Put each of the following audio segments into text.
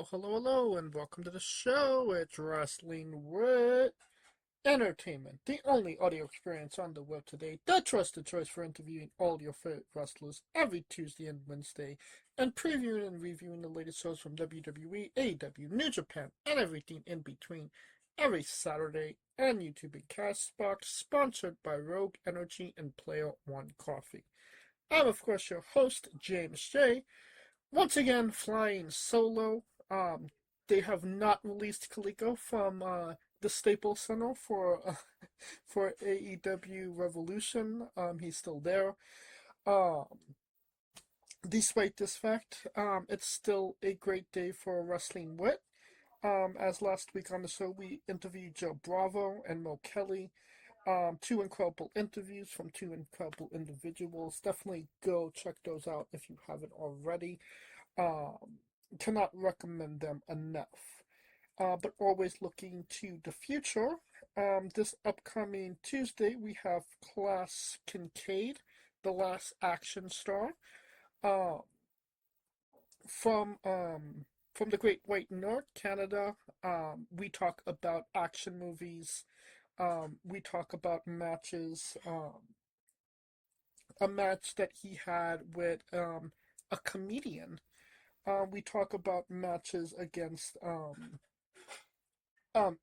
Hello, and welcome to the show. It's Wrestling with Entertainment, the only audio experience on the web today, the trusted choice for interviewing all your favorite wrestlers every Tuesday and Wednesday, and previewing and reviewing the latest shows from WWE, AEW, New Japan, and everything in between every Saturday, and YouTube and Castbox, sponsored by Rogue Energy and Player One Coffee. I'm, of course, your host, James J., once again flying solo. They have not released Kaliko from the Staples Center for for AEW Revolution. He's still there. Um, Despite this fact, it's still a great day for Wrestling Wit. As last week on the show, we interviewed Joe Bravo and Mo Kelly. Two incredible interviews from two incredible individuals. Definitely go check those out if you haven't already. Um, Cannot recommend them enough. But always looking to the future. This upcoming Tuesday, we have Class Kincaid, the last action star, uh, from from the Great White North, Canada. We talk about action movies. We talk about matches. A match that he had with a comedian. We talk about matches against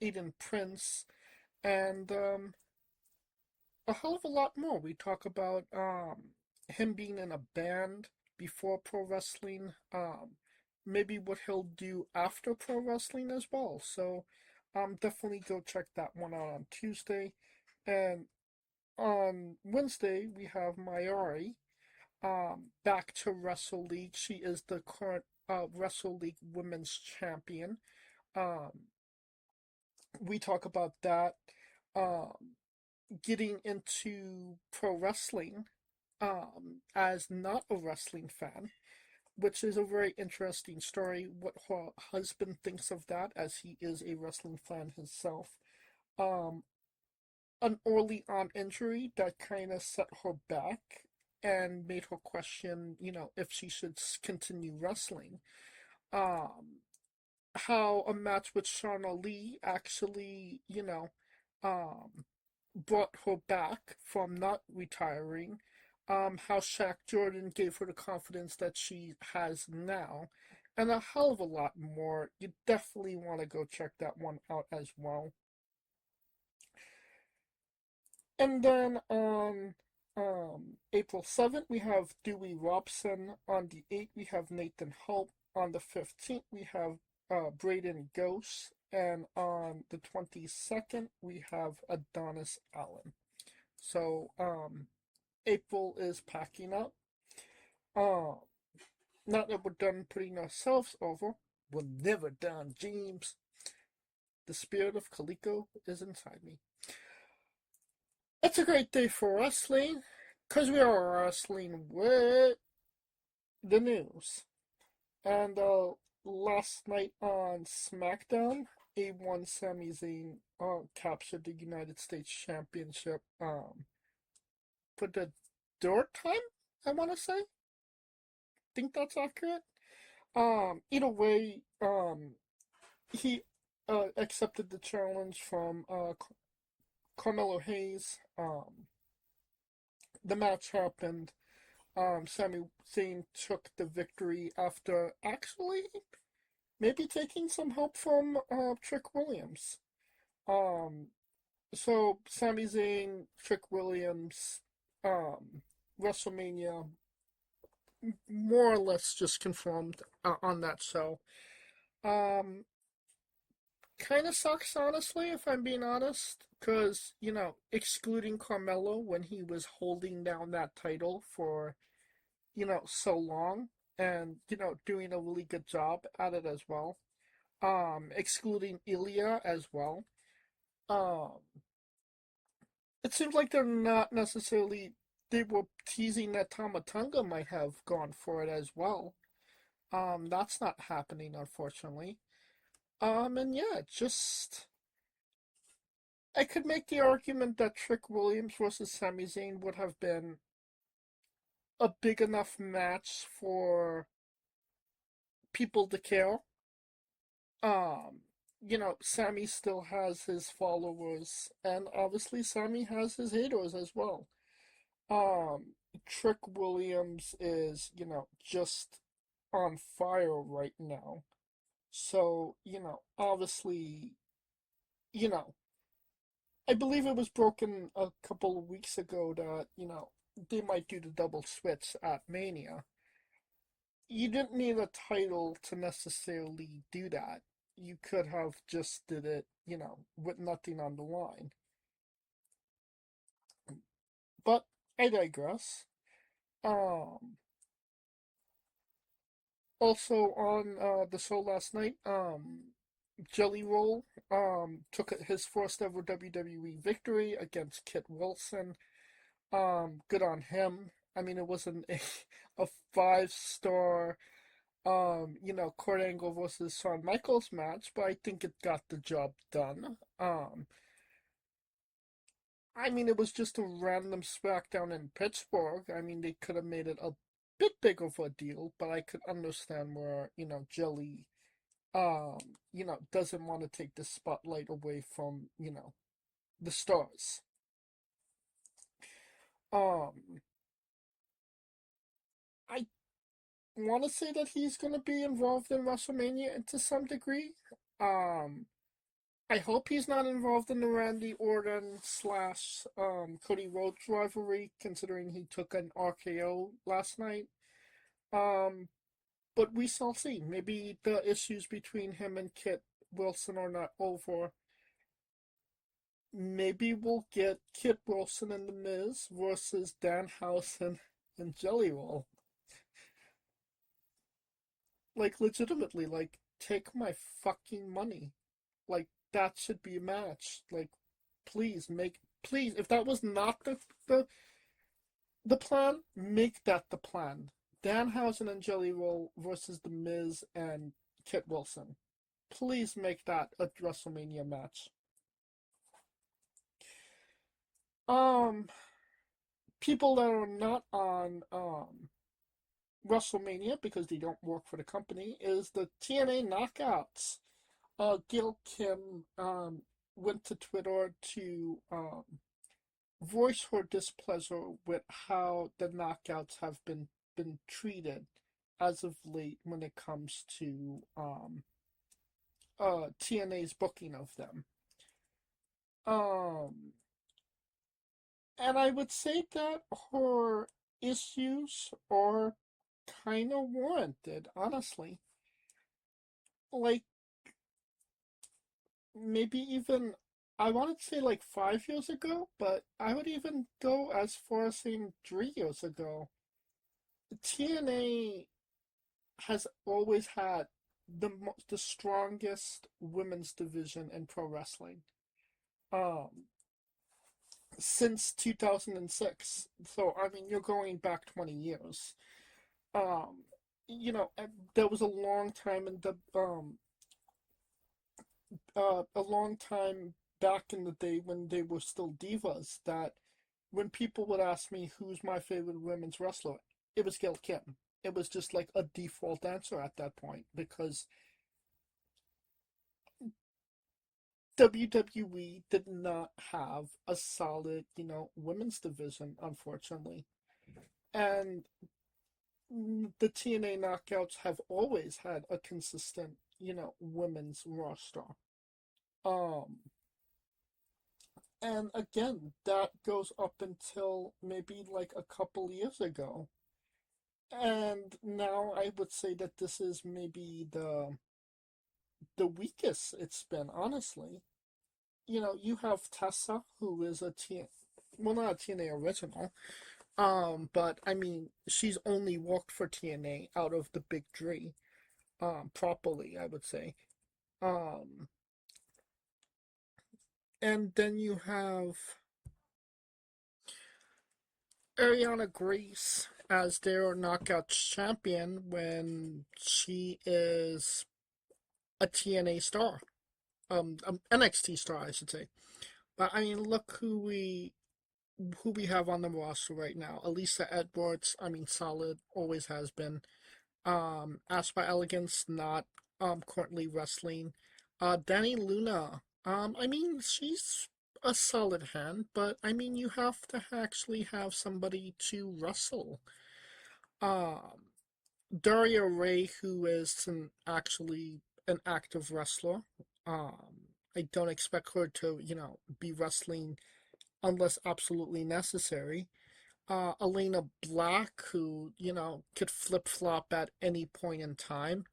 Eden Prince and a hell of a lot more. We talk about him being in a band before pro wrestling, maybe what he'll do after pro wrestling as well. So definitely go check that one out on Tuesday. And on Wednesday, we have Mayari back to Wrestle League. She is the current Wrestle League Women's Champion. Um, we talk about that. Um, Getting into pro wrestling as not a wrestling fan, which is a very interesting story. What her husband thinks of that, as he is a wrestling fan himself. Um, an early on injury that kind of set her back and made her question, if she should continue wrestling. Um, how a match with Shauna Lee actually, um, brought her back from not retiring. How Shaq Jordan gave her the confidence that she has now, and a hell of a lot more. You definitely want to go check that one out as well. And then on April 7th, we have Dewey Robson. On the 8th, we have Nathan Hope. On the 15th, we have Braden Ghost. And on the 22nd, we have Adonis Allen. So, April is packing up. Uh, Not that we're done putting ourselves over. We're never done, James. The spirit of Kaliko is inside me. It's a great day for wrestling, because we are wrestling with the news. And last night on SmackDown, A1 Sami Zayn captured the United States Championship for the third time, I want to say. Think that's accurate. Either way, he accepted the challenge from Carmelo Hayes. The match happened. Sami Zayn took the victory after actually maybe taking some help from Trick Williams. Um, so Sami Zayn, Trick Williams, WrestleMania, more or less just confirmed on that show. Um, Kind of sucks, honestly, if I'm being honest, because, excluding Carmelo when he was holding down that title for, so long and, doing a really good job at it as well. Excluding Ilya as well. Um, it seems like they're not necessarily, they were teasing that Tamatonga might have gone for it as well. That's not happening, unfortunately. And yeah, just I could make the argument that Trick Williams versus Sami Zayn would have been a big enough match for people to care. Um, Sammy still has his followers, and obviously Sammy has his haters as well. Um, Trick Williams is, just on fire right now. So, obviously, you know, I believe it was broken a couple of weeks ago that, they might do the double switch at Mania. You didn't need a title to necessarily do that. You could have just did it, with nothing on the line. But I digress. Um, Also on the show last night, Jelly Roll took his first ever WWE victory against Kit Wilson. Good on him. I mean, it wasn't a 5-star Kurt Angle versus Shawn Michaels match, but I think it got the job done. I mean, it was just a random SmackDown in Pittsburgh. I mean, they could have made it a bit bigger of a deal, but I could understand where, Jelly, doesn't want to take the spotlight away from, the stars. Um, I want to say that he's going to be involved in WrestleMania to some degree. Um, I hope he's not involved in the Randy Orton slash Cody Rhodes rivalry, considering he took an RKO last night. Um, but we shall see. Maybe the issues between him and Kit Wilson are not over. Maybe we'll get Kit Wilson and The Miz versus Danhausen and Jelly Roll. Like, legitimately, like, take my fucking money. Like, that should be a match. Like, please, if that was not the plan, make that the plan. Danhausen and Jelly Roll versus The Miz and Kit Wilson. Please make that a WrestleMania match. Um, People that are not on WrestleMania because they don't work for the company is the TNA Knockouts. Gail Kim went to Twitter to voice her displeasure with how the Knockouts have been treated as of late when it comes to TNA's booking of them. Um, and I would say that her issues are kind of warranted, honestly. Like, maybe even, I wanted to say like 5 years ago, but I would even go as far as saying 3 years ago. TNA has always had the strongest women's division in pro wrestling. Um, since 2006. So I mean, you're going back 20 years. Um, there was a long time in the a long time back in the day when they were still divas that when people would ask me who's my favorite women's wrestler, it was Gail Kim. It was just like a default answer at that point because WWE did not have a solid, women's division, unfortunately. And the TNA Knockouts have always had a consistent, women's roster. Um, and again, that goes up until maybe like a couple years ago. And now I would say that this is maybe the weakest it's been, honestly. You have Tessa, who is well, not a TNA original, but I mean, she's only worked for TNA out of the big three, properly, I would say. Um, and then you have Ariana Grace as their knockout champion when she is a TNA star, NXT star, I should say. But I mean, look who we have on the roster right now. Elisa Edwards, I mean, solid, always has been. Asked by Elegance, not currently wrestling. Danny Luna. I mean, she's a solid hand, but I mean, you have to actually have somebody to wrestle. Um, Daria Ray, who is actually an active wrestler. I don't expect her to, be wrestling unless absolutely necessary. Elena Black, who, could flip flop at any point in time.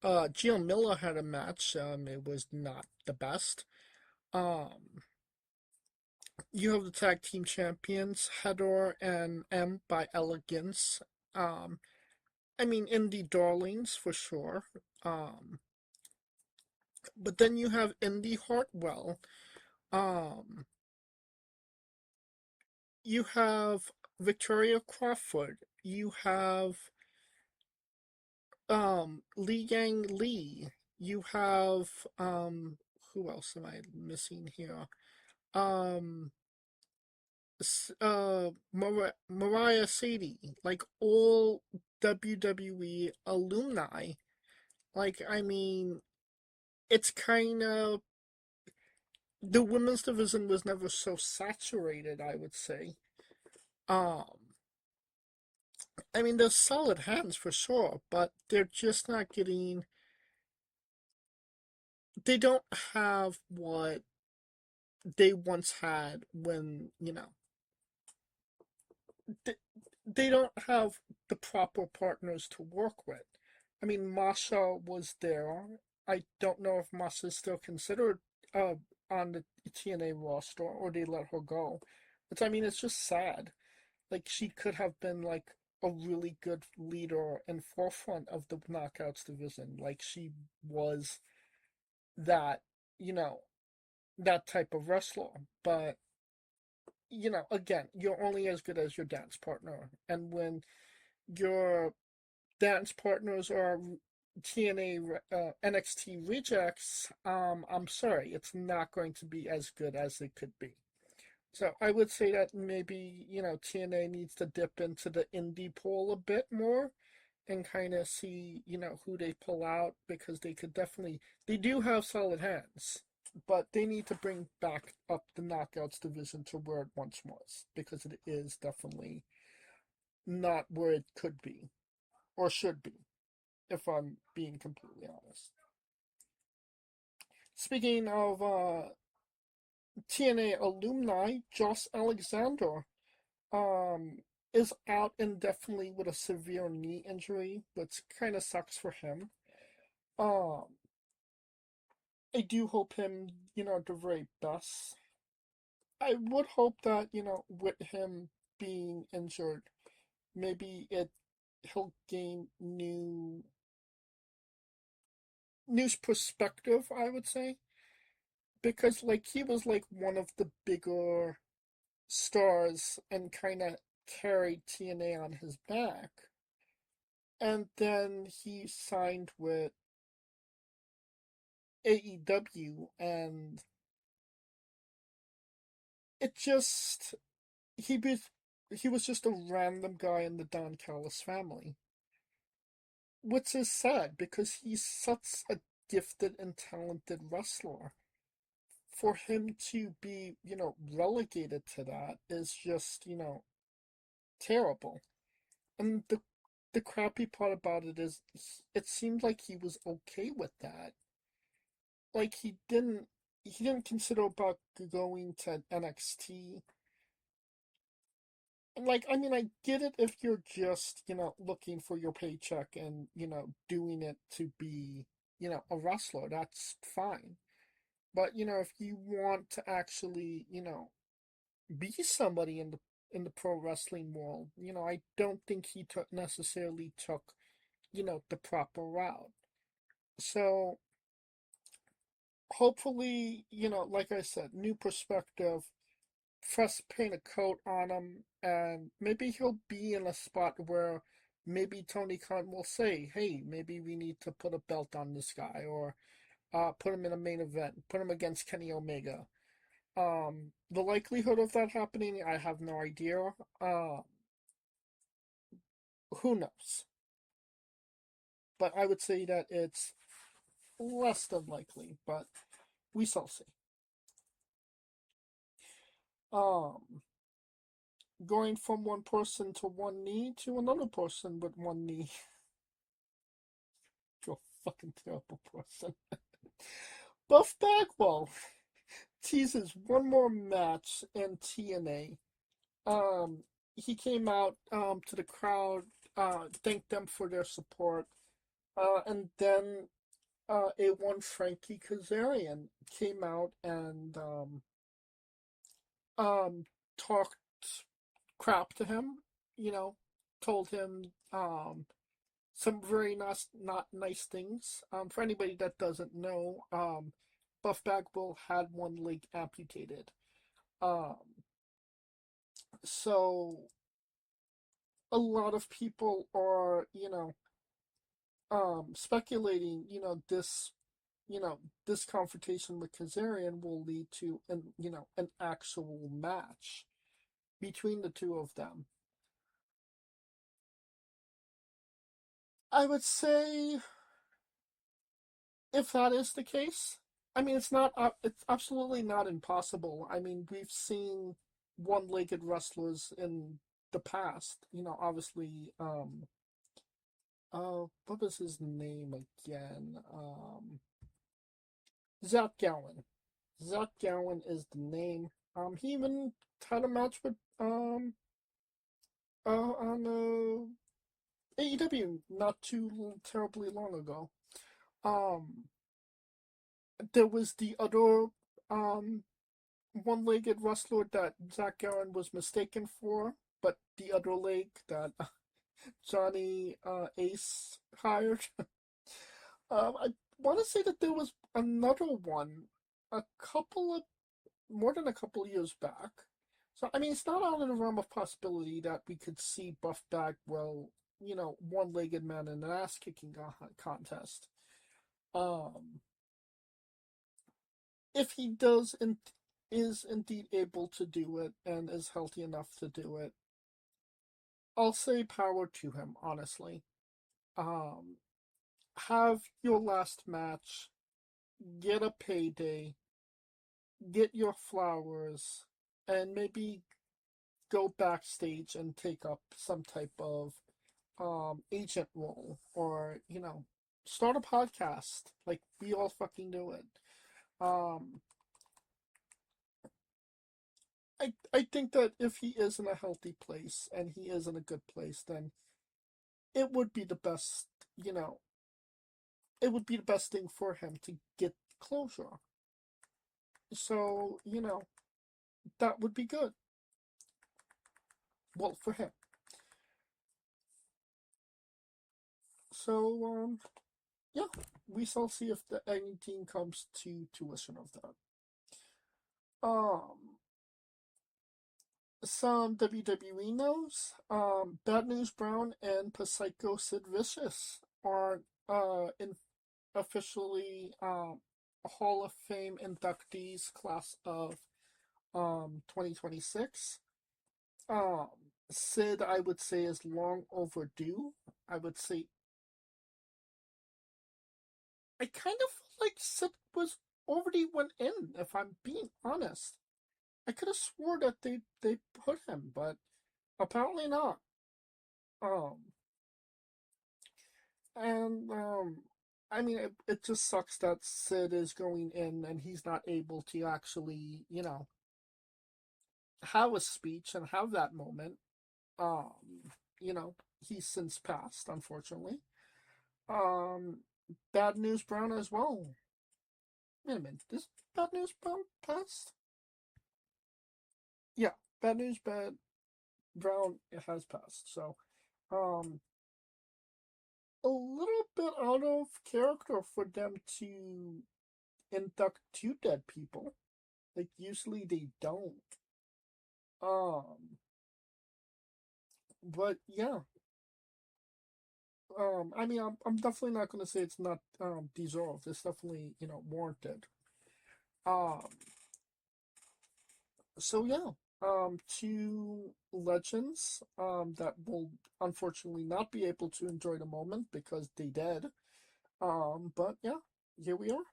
Gio Miller had a match. It was not the best. Um, you have the tag team champions, Hedor and M by Elegance. Um, I mean, indie darlings for sure. Um, but then you have Indy Hartwell. Um, you have Victoria Crawford. You have Li Yang Lee. You have who else am I missing here? Um Mariah Sadie, like all WWE alumni. Like, I mean, it's kind of the women's division was never so saturated, I would say. Um, I mean, they're solid hands for sure, but they're just not getting. They don't have what they once had when, they, they don't have the proper partners to work with. I mean, Masha was there. I don't know if Masha's still considered uh, on the TNA roster or they let her go. But I mean, it's just sad. Like, she could have been like a really good leader and forefront of the Knockouts division. Like, she was that, you know, that type of wrestler. But, again, you're only as good as your dance partner. And when your dance partners are TNA NXT rejects, I'm sorry, it's not going to be as good as it could be. So I would say that maybe, TNA needs to dip into the indie pool a bit more and kind of see, who they pull out because they could definitely, they do have solid hands, but they need to bring back up the Knockouts division to where it once was because it is definitely not where it could be or should be, if I'm being completely honest. Speaking of TNA alumni, Josh Alexander is out indefinitely with a severe knee injury, which kind of sucks for him. Um, I do hope him, the very best. I would hope that, with him being injured, maybe he'll gain new perspective, I would say, because like he was like one of the bigger stars and kind of carried TNA on his back. And then he signed with AEW, and it just he was he was just a random guy in the Don Callis family, which is sad because he's such a gifted and talented wrestler. For him to be, relegated to that is just, terrible. And the crappy part about it is it seemed like he was okay with that. Like he didn't consider about going to NXT. And like, I mean, I get it if you're just, looking for your paycheck and, doing it to be, a wrestler, that's fine. But, if you want to actually, be somebody in the pro wrestling world, I don't think he necessarily took, the proper route. So hopefully, like I said, new perspective, fresh paint a coat on him, and maybe he'll be in a spot where maybe Tony Khan will say, "Hey, maybe we need to put a belt on this guy," or put him in a main event, put him against Kenny Omega. The likelihood of that happening, I have no idea. Who knows? But I would say that it's less than likely, but we shall see. Um, Going from one person to one knee to another person with one knee. You're a fucking terrible person. Buff Bagwell teases one more match in TNA. He came out to the crowd, thanked them for their support, and then A1 Frankie Kazarian came out and um, talked crap to him, you know, told him some very nice, not nice things. For anybody that doesn't know, Buff Bagwell had one leg amputated. Um, so a lot of people are, speculating, this confrontation with Kazarian will lead to an actual match between the two of them. I would say if that is the case, I mean, it's absolutely not impossible. I mean, we've seen one-legged wrestlers in the past. Obviously, what was his name again? Zach Gowen. Zach Gowen is the name. He even had a match with on AEW not too terribly long ago. Um, there was the other um one-legged wrestler that Zach Gowen was mistaken for, but the other leg that Johnny Ace hired. I want to say that there was another one a couple of more than a couple of years back. So I mean, it's not out of the realm of possibility that we could see Buff Bagwell, one-legged man in an ass-kicking contest. Um, if he is indeed able to do it and is healthy enough to do it, I'll say power to him, honestly. Um, have your last match, get a payday, get your flowers, and maybe go backstage and take up some type of agent role, or start a podcast like we all fucking do it. Um, I think that if he is in a healthy place and he is in a good place, then it would be the best, you know, it would be the best thing for him to get closure. So, that would be good. Well, for him. So, yeah, we shall see if anything comes to tuition of that. Um, some WWE news. Bad News Brown and Psycho Sid Vicious are officially Hall of Fame inductees class of 2026. Um, Sid, I would say, is long overdue. I would say I kind of feel like Sid was already went in. If I'm being honest, I could have swore that they put him, but apparently not. Um, and I mean, it just sucks that Sid is going in and he's not able to actually, have a speech and have that moment. You know, he's since passed, unfortunately. Um, Bad News Brown as well. Wait a minute, this Bad News Brown passed? Yeah, Brown has passed. So, um, a little bit out of character for them to induct two dead people. Like usually they don't. Um, but yeah. I mean, I'm definitely not going to say it's not deserved. It's definitely warranted. Um, so yeah. Two legends that will unfortunately not be able to enjoy the moment because they dead. But yeah. here we are.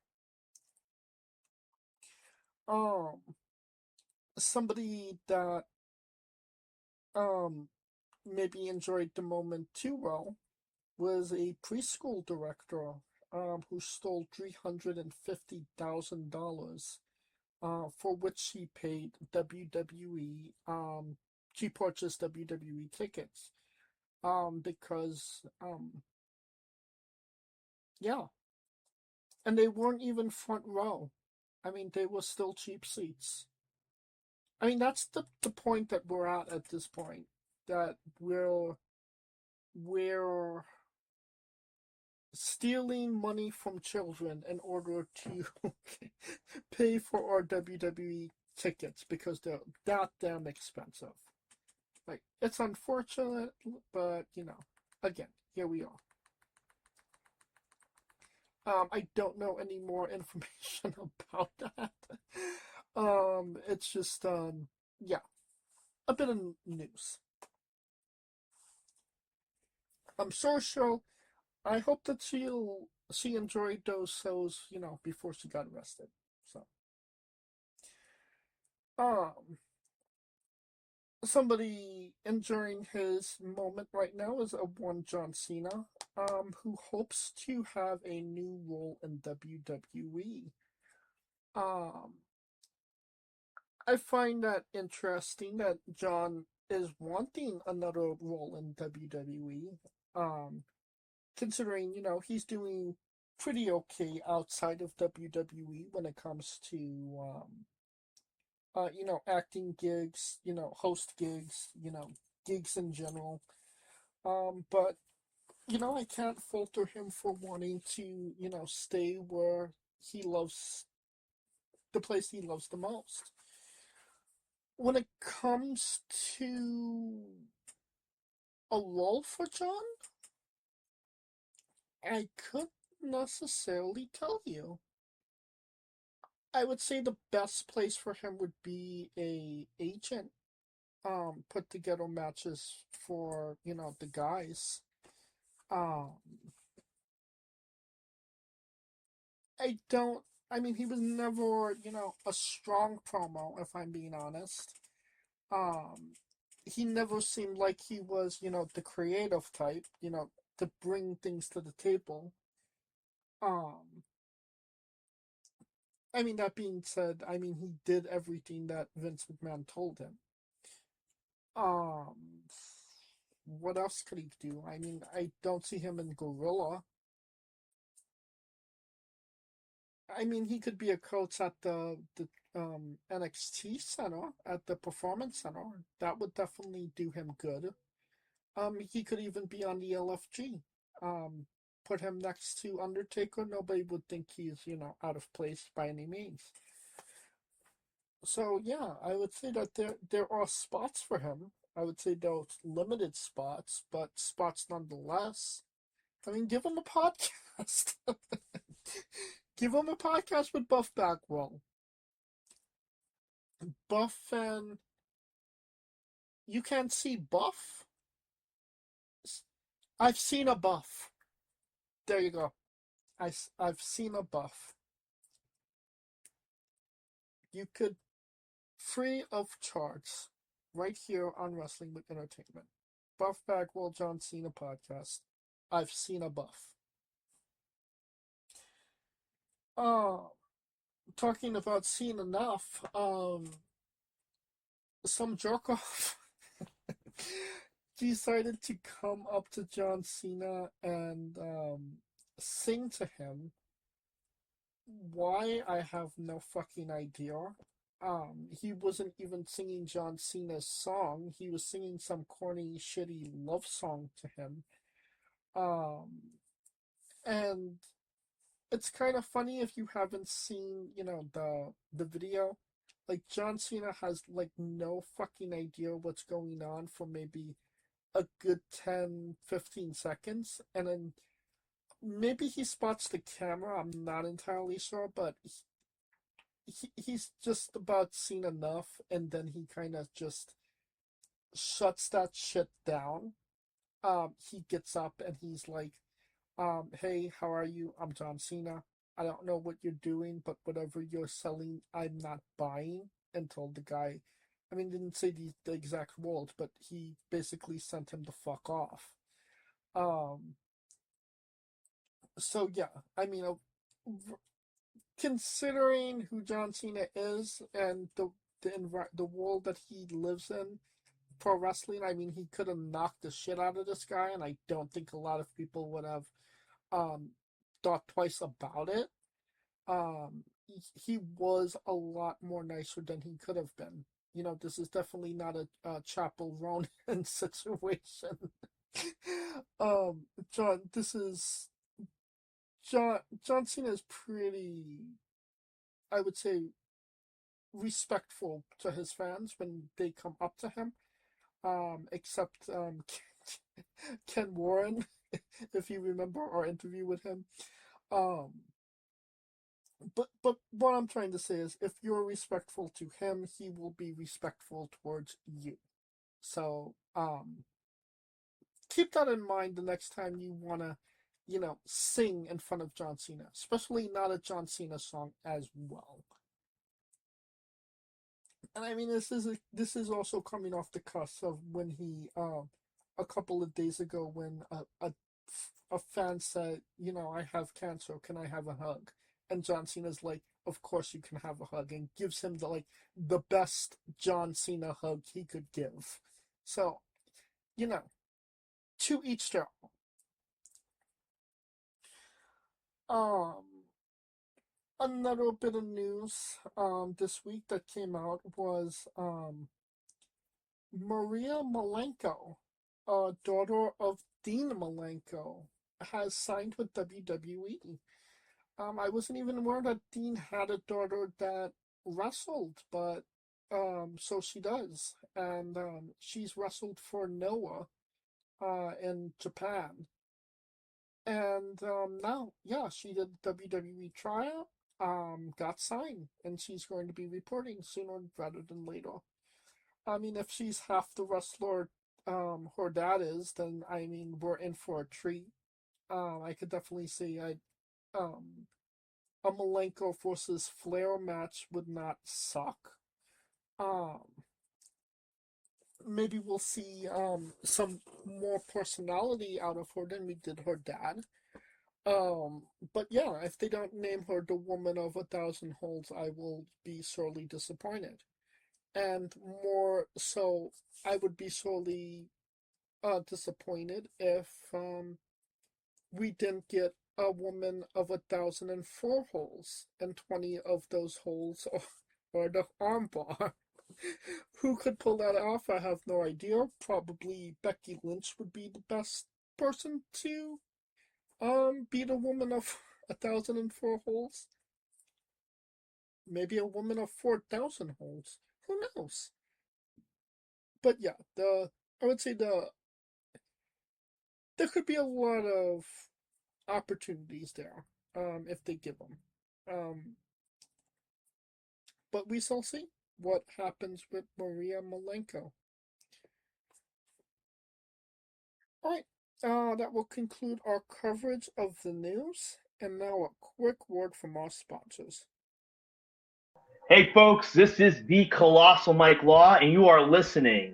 Um, Somebody that um maybe enjoyed the moment too well was a preschool director who stole $350,000 for which she paid WWE. She purchased WWE tickets because yeah, and they weren't even front row. I mean, they were still cheap seats. I mean, that's the point that we're at this point. That we're stealing money from children in order to pay for our WWE tickets because they're that damn expensive. Like, it's unfortunate, but again, here we are. I don't know any more information about that. It's just yeah, a bit of news. I'm sure I hope that she enjoyed those shows, before she got arrested. So, um, somebody enjoying his moment right now is a one John Cena, who hopes to have a new role in WWE. Um, I find that interesting that John is wanting another role in WWE. Considering he's doing pretty okay outside of WWE when it comes to acting gigs, host gigs, gigs in general. But I can't falter him for wanting to stay where he loves the place he loves the most. When it comes to a role for John, I couldn't necessarily tell you. I would say the best place for him would be a agent. Put together matches for the guys. Um, I don't. I mean, he was never a strong promo. If I'm being honest, um, he never seemed like he was the creative type. To bring things to the table. Um, I mean, that being said, I mean, he did everything that Vince McMahon told him. Um, what else could he do? I mean, I don't see him in Gorilla. I mean, he could be a coach at the NXT center, at the Performance Center. That would definitely do him good. He could even be on the LFG. Um, put him next to Undertaker. Nobody would think he's out of place by any means. So yeah, I would say that there are spots for him. I would say those limited spots, but spots nonetheless. I mean, give him a podcast. Give him a podcast with Buff Bagwell. Buff and you can't see Buff. I've seen a Buff. There you go. I've seen a Buff. You could free of charge right here on Wrestling with Entertainment. Buff Bagwell John Cena podcast. I've seen a Buff. Oh, talking about seen enough. Some jerk off decided to come up to John Cena and sing to him. Why, I have no fucking idea. He wasn't even singing John Cena's song. He was singing some corny, shitty love song to him. Um, and it's kind of funny if you haven't seen, the video. Like John Cena has like no fucking idea what's going on for maybe a good 10, 15 seconds, and then maybe he spots the camera. I'm not entirely sure, but he's just about seen enough, and then he kind of just shuts that shit down. He gets up and he's like, "Hey, how are you? I'm John Cena. I don't know what you're doing, but whatever you're selling, I'm not buying, and told the guy, I mean, didn't say the exact words, but he basically sent him the fuck off. Um, so yeah, I mean, considering who John Cena is and the world that he lives in, pro wrestling, I mean, he could have knocked the shit out of this guy, and I don't think a lot of people would have um, thought twice about it. He was a lot more nicer than he could have been. You know, this is definitely not a Chapel Ronin situation. um, John, this is John Cena is pretty, I would say, respectful to his fans when they come up to him. Except Ken Warren, if you remember our interview with him. Um, but what I'm trying to say is, if you're respectful to him, he will be respectful towards you. So keep that in mind the next time you wanna, sing in front of John Cena, especially not a John Cena song as well. And I mean, this is also coming off the cusp of when he a couple of days ago when a fan said, I have cancer, can I have a hug? And John Cena's like, of course you can have a hug, and gives him the best John Cena hug he could give. So, you know, to each their own. Another bit of news this week that came out was Maria Malenko, daughter of Dean Malenko, has signed with WWE. I wasn't even aware that Dean had a daughter that wrestled, but so she does, and she's wrestled for Noah in Japan, and now, yeah, she did WWE tryout, got signed, and she's going to be reporting sooner rather than later. I mean, if she's half the wrestler her dad is, then I mean we're in for a treat. I could definitely see um a Malenko versus Flair match would not suck. Um, Maybe we'll see some more personality out of her than we did her dad. Um, but yeah, if they don't name her the woman of 1,000 holds, I will be sorely disappointed. And more so, I would be sorely disappointed if we didn't get a woman of 1,004 holes, and 20 of those holes are the armbar. Who could pull that off? I have no idea. Probably Becky Lynch would be the best person to beat a woman of 1,004 holes. Maybe a woman of 4,000 holes. Who knows? But yeah, I would say there could be a lot of opportunities there, if they give them. Um, but we shall see what happens with Maria Malenko. All right, that will conclude our coverage of the news. And now a quick word from our sponsors. Hey, folks, this is the Colossal Mike Law, and you are listening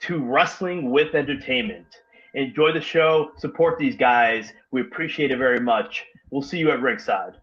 to Wrestling with Entertainment. Enjoy the show. Support these guys. We appreciate it very much. We'll see you at ringside.